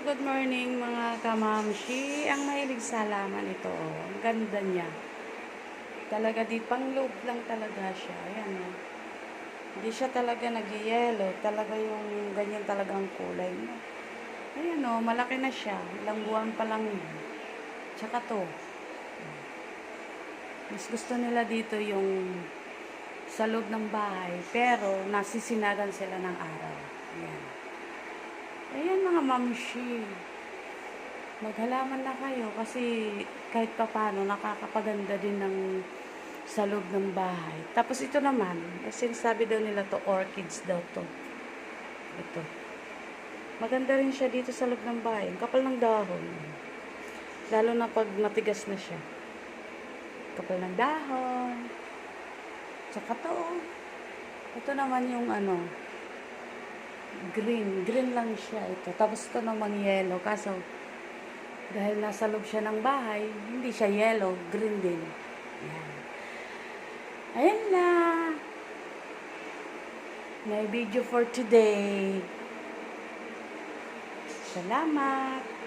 Good morning mga kamamshi. Ang mahilig sa halaman ito, oh. Ang ganda niya. Talaga di pang loob lang talaga siya. Ayan, oh. Hindi siya talaga nag-yellow. Talaga yung ganyan talagang kulay niya. Ayan, oh. Malaki na siya. Ilang buwan pa lang yun. Tsaka to. Mas gusto nila dito yung sa loob ng bahay. Pero nasisinagan sila ng araw. Ayan. Ayan mga mamshi. Maghalaman na kayo kasi kahit papano nakakapaganda din ng sa loob ng bahay. Tapos ito naman, sinasabi daw nila to orchids daw to. Ito. Maganda rin siya dito sa loob ng bahay. Ang kapal ng dahon. Lalo na pag matigas na siya. Kapal ng dahon. Tsaka to. Ito naman yung green. Green lang siya ito. Tapos ito naman yellow. Kaso dahil nasa loob siya ng bahay, hindi siya yellow, green din. Ayan. Ayan na. May video for today. Salamat.